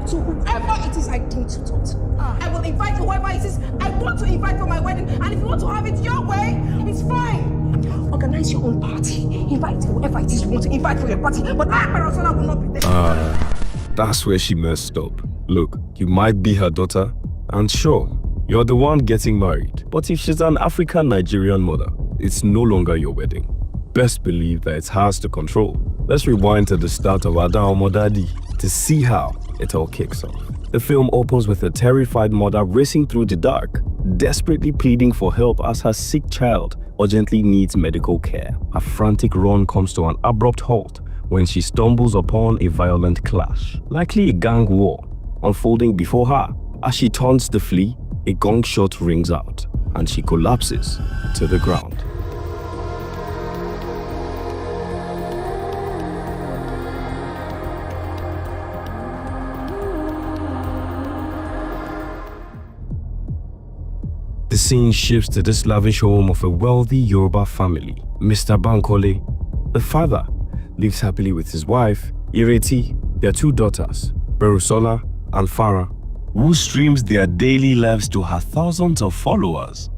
to whoever it is I deem to talk to. I will invite whoever it is I want to invite for my wedding. And if you want to have it your way, it's fine. Organize your own party. Invite whoever it is you want to invite for your party. But I, Parasona, will not be there. That's where she messed up. Look, you might be her daughter, and sure, you're the one getting married. But if she's an African-Nigerian mother, it's no longer your wedding. Best believe that it's hers to control. Let's rewind to the start of Ada Omodadi to see how it all kicks off. The film opens with a terrified mother racing through the dark, desperately pleading for help as her sick child urgently needs medical care. A frantic run comes to an abrupt halt when she stumbles upon a violent clash, likely a gang war, unfolding before her. As she turns to flee, a gunshot rings out and she collapses to the ground. The scene shifts to this lavish home of a wealthy Yoruba family. Mr. Bankole, the father, lives happily with his wife, Ireti, their two daughters, Berusola and Farah, who streams their daily lives to her thousands of followers,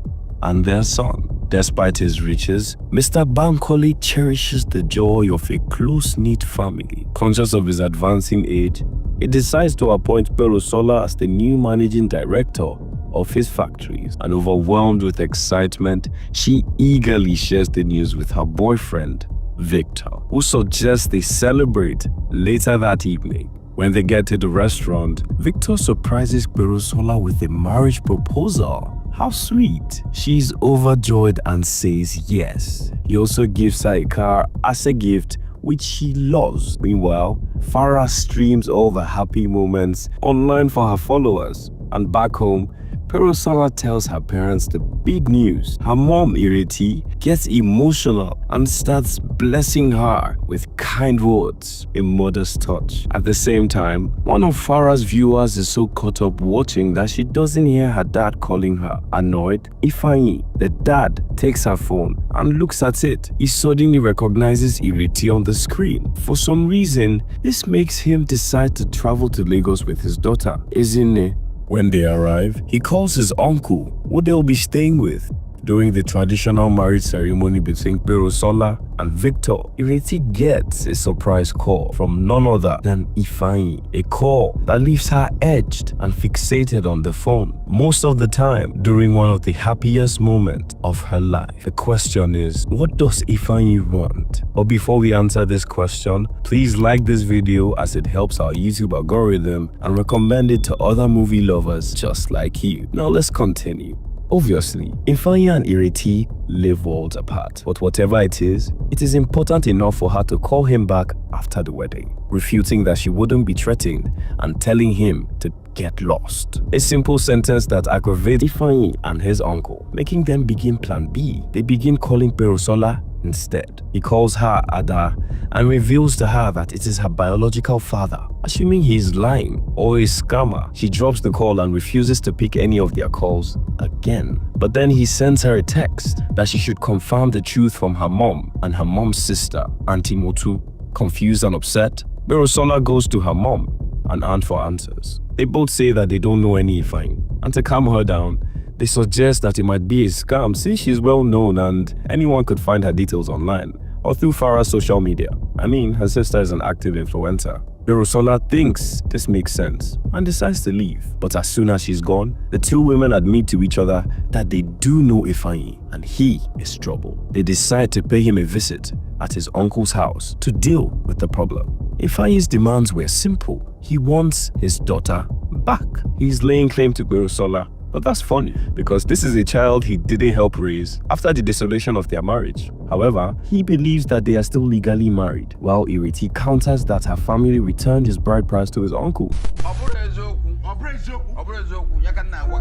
and their son. Despite his riches, Mr. Bankole cherishes the joy of a close-knit family. Conscious of his advancing age, he decides to appoint Berusola as the new managing director of his factories, and overwhelmed with excitement, she eagerly shares the news with her boyfriend, Victor, who suggests they celebrate later that evening. When they get to the restaurant, Victor surprises Berusola with a marriage proposal. How sweet! She's overjoyed and says yes. He also gives her a car as a gift, which she loves. Meanwhile, Farah streams all the happy moments online for her followers, and back home, Berusola tells her parents the big news. Her mom, Ireti, gets emotional and starts blessing her with kind words, a mother's touch. At the same time, one of Farah's viewers is so caught up watching that she doesn't hear her dad calling her. Annoyed, Ifeanyi, the dad, takes her phone and looks at it. He suddenly recognizes Ireti on the screen. For some reason, this makes him decide to travel to Lagos with his daughter, Ezinne. When they arrive, he calls his uncle, who they'll be staying with. During the traditional marriage ceremony between Berusola and Victor, Ireti gets a surprise call from none other than Ifeanyi, a call that leaves her edged and fixated on the phone most of the time during one of the happiest moments of her life. The question is, what does Ifeanyi want? But before we answer this question, please like this video as it helps our YouTube algorithm and recommend it to other movie lovers just like you. Now let's continue. Obviously, Ifeanyi and Ireti live worlds apart, but whatever it is important enough for her to call him back after the wedding, refuting that she wouldn't be threatened and telling him to get lost. A simple sentence that aggravates Ifeanyi and his uncle, making them begin plan B. They begin calling Berusola instead. He calls her Ada and reveals to her that it is her biological father. Assuming he is lying or a scammer, she drops the call and refuses to pick any of their calls again. But then he sends her a text that she should confirm the truth from her mom and her mom's sister, Auntie Motu. Confused and upset, Berusola goes to her mom and aunt for answers. They both say that they don't know any Ifeanyi, and to calm her down, they suggest that it might be a scam since she's well known and anyone could find her details online or through Farah's social media. I mean, her sister is an active influencer. Berusola thinks this makes sense and decides to leave. But as soon as she's gone, the two women admit to each other that they do know Ifeanyi and he is trouble. They decide to pay him a visit at his uncle's house to deal with the problem. Ifeanyi's demands were simple. He wants his daughter back. He's laying claim to Berusola. But that's funny, because this is a child he didn't help raise after the dissolution of their marriage. However, he believes that they are still legally married, while Ireti counters that her family returned his bride price to his uncle.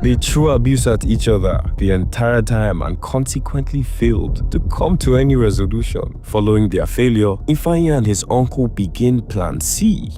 They threw abuse at each other the entire time and consequently failed to come to any resolution. Following their failure, Ifeanyi and his uncle begin Plan C.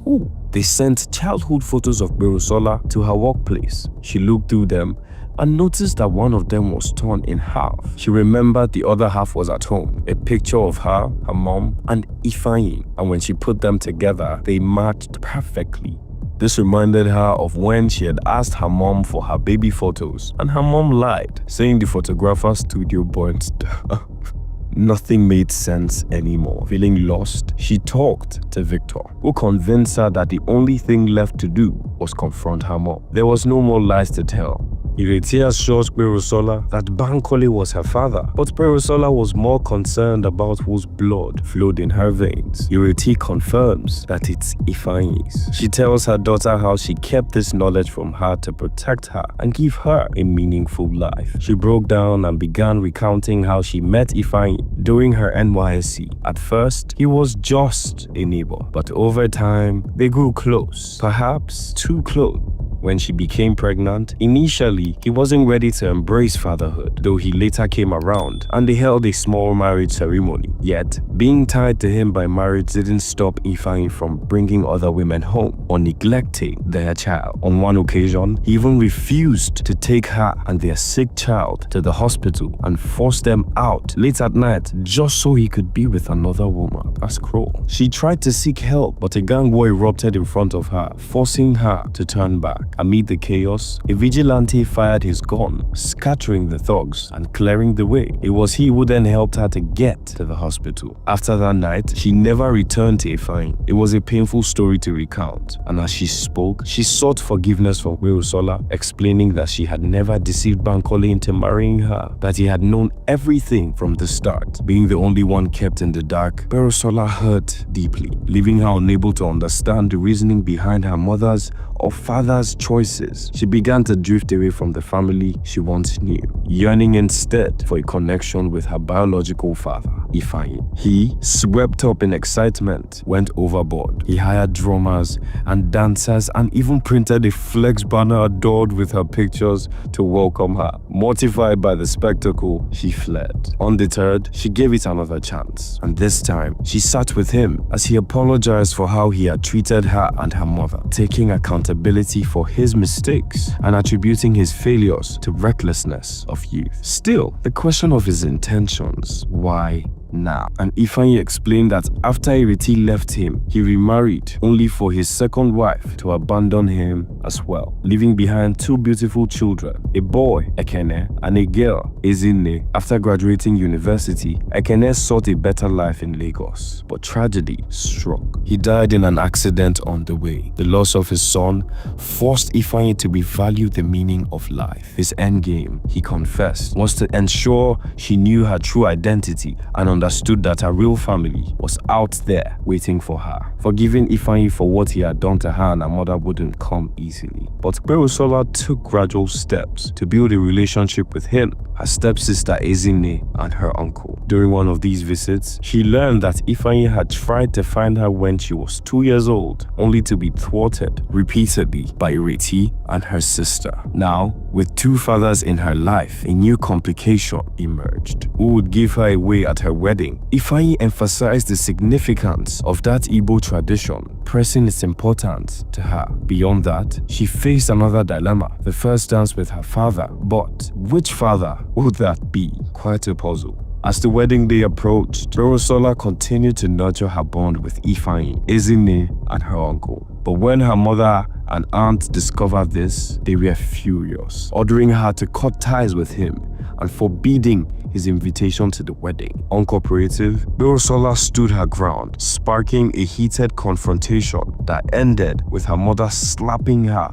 They sent childhood photos of Berusola to her workplace. She looked through them and noticed that one of them was torn in half. She remembered the other half was at home, a picture of her, her mom, and Ifeanyi. And when she put them together, they matched perfectly. This reminded her of when she had asked her mom for her baby photos, and her mom lied, saying the photographer's studio burnt down. Nothing made sense anymore. Feeling lost, she talked to Victor, who convinced her that the only thing left to do was confront her mom. There was no more lies to tell. Ireti assures Perusola that Bankole was her father, but Perusola was more concerned about whose blood flowed in her veins. Ireti confirms that it's Ifeanyi's. She tells her daughter how she kept this knowledge from her to protect her and give her a meaningful life. She broke down and began recounting how she met Ifeanyi during her NYSC. At first, he was just a neighbor, but over time, they grew close, perhaps too close. When she became pregnant, initially, he wasn't ready to embrace fatherhood, though he later came around and they held a small marriage ceremony. Yet, being tied to him by marriage didn't stop Ifeanyi from bringing other women home or neglecting their child. On one occasion, he even refused to take her and their sick child to the hospital and forced them out late at night just so he could be with another woman. That's cruel. She tried to seek help, but a gang war erupted in front of her, forcing her to turn back. Amid the chaos, a vigilante fired his gun, scattering the thugs and clearing the way. It was he who then helped her to get to the hospital. After that night, she never returned to Ifeanyi. It was a painful story to recount, and as she spoke, she sought forgiveness from Perusola, explaining that she had never deceived Bankole into marrying her, that he had known everything from the start. Being the only one kept in the dark, Perusola hurt deeply, leaving her unable to understand the reasoning behind her mother's or father's choices. She began to drift away from the family she once knew, yearning instead for a connection with her biological father, Ifeanyi. He, swept up in excitement, went overboard. He hired drummers and dancers and even printed a flex banner adorned with her pictures to welcome her. Mortified by the spectacle, she fled. Undeterred, she gave it another chance, and this time, she sat with him as he apologized for how he had treated her and her mother, taking accountability for his mistakes and attributing his failures to recklessness of youth. Still, the question of his intentions, why now? And Ifeanyi explained that after Ireti left him, he remarried, only for his second wife to abandon him as well, leaving behind two beautiful children, a boy, Ekene, and a girl, Ezinne. After graduating university, Ekene sought a better life in Lagos, but tragedy struck. He died in an accident on the way. The loss of his son forced Ifeanyi to revalue the meaning of life. His endgame, he confessed, was to ensure she knew her true identity and understood that her real family was out there waiting for her. Forgiving Ifeanyi for what he had done to her and her mother wouldn't come easily. But Perusola took gradual steps to build a relationship with him, her stepsister Ezinne, and her uncle. During one of these visits, she learned that Ifeanyi had tried to find her when she was 2 years old, only to be thwarted repeatedly by Ireti and her sister. Now, with two fathers in her life, a new complication emerged. Who would give her away at her wedding? Ifeanyi emphasized the significance of that Igbo tradition, pressing its importance to her. Beyond that, she faced another dilemma, the first dance with her father. But which father would that be? Quite a puzzle. As the wedding day approached, Perusola continued to nurture her bond with Ifeanyi, Ezinne, and her uncle. But when her mother and aunt discovered this, they were furious, ordering her to cut ties with him and forbidding his invitation to the wedding. Uncooperative, Perusola stood her ground, sparking a heated confrontation that ended with her mother slapping her.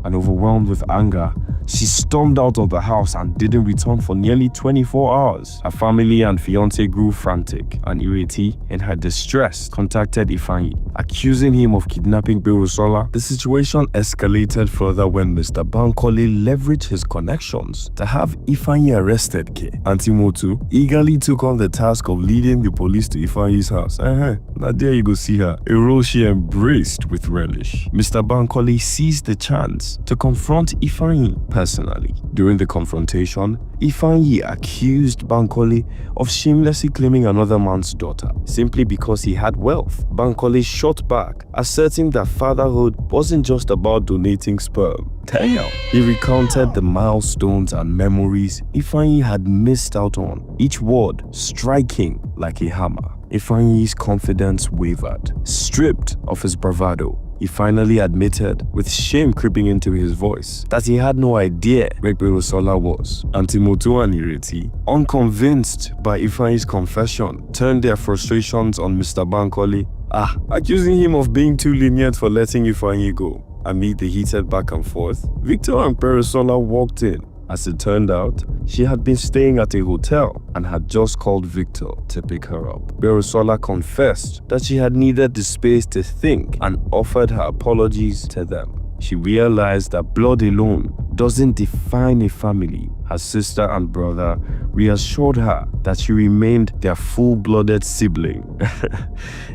And overwhelmed with anger, she stormed out of the house and didn't return for nearly 24 hours. Her family and fiance grew frantic, and Ireti, in her distress, contacted Ifeanyi, accusing him of kidnapping Perusola. The situation escalated further when Mr. Bankole leveraged his connections to have Ifeanyi arrested. Auntie Motu eagerly took on the task of leading the police to Ifeanyi's house. Now there you go see her, a role she embraced with relish. Mr. Bankole seized the chance to confront Ifeanyi personally. During the confrontation, Ifeanyi accused Bankole of shamelessly claiming another man's daughter simply because he had wealth. Bankole shot back, asserting that fatherhood wasn't just about donating sperm. Damn. He recounted the milestones and memories Ifeanyi had missed out on, each word striking like a hammer. Ifeanyi's confidence wavered. Stripped of his bravado, he finally admitted, with shame creeping into his voice, that he had no idea where Berosola was. Auntie Motu and Ireti, unconvinced by Ifeanyi's confession, turned their frustrations on Mr. Bankole, accusing him of being too lenient for letting Ifeanyi go. Amid the heated back and forth, Victor and Berosola walked in. As it turned out, she had been staying at a hotel and had just called Victor to pick her up. Berosola confessed that she had needed the space to think and offered her apologies to them. She realized that blood alone doesn't define a family. Her sister and brother reassured her that she remained their full-blooded sibling,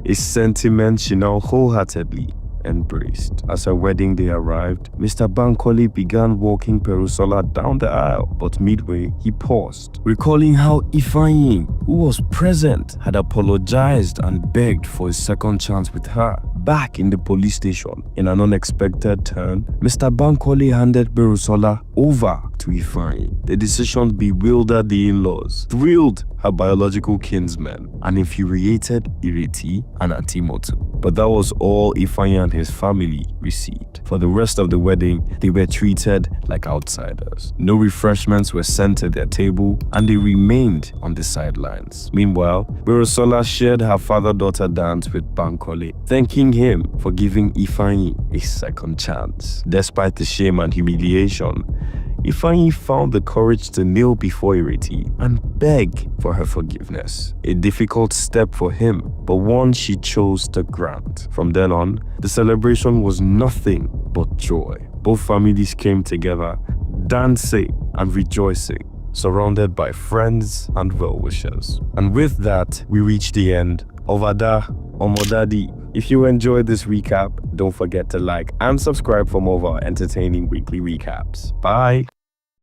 a sentiment she now wholeheartedly embraced. As her wedding day arrived, Mr. Bankole began walking Berosola down the aisle, but midway he paused, recalling how Ifeanyi, who was present, had apologized and begged for a second chance with her. Back in the police station, in an unexpected turn, Mr. Bankole handed Berosola over to Ifeanyi. The decision bewildered the in-laws, thrilled her biological kinsmen, and infuriated Ireti and Auntie Motu. But that was all Ifeanyi and his family received. For the rest of the wedding, they were treated like outsiders. No refreshments were sent to their table, and they remained on the sidelines. Meanwhile, Berosola shared her father-daughter dance with Bankole, thanking him for giving Ifeanyi a second chance. Despite the shame and humiliation, Ifeanyi found the courage to kneel before Ireti and beg for her forgiveness. A difficult step for him, but one she chose to grant. From then on, the celebration was nothing but joy. Both families came together, dancing and rejoicing, surrounded by friends and well-wishers. And with that, we reach the end of Ada Omodadi. If you enjoyed this recap, don't forget to like and subscribe for more of our entertaining weekly recaps. Bye!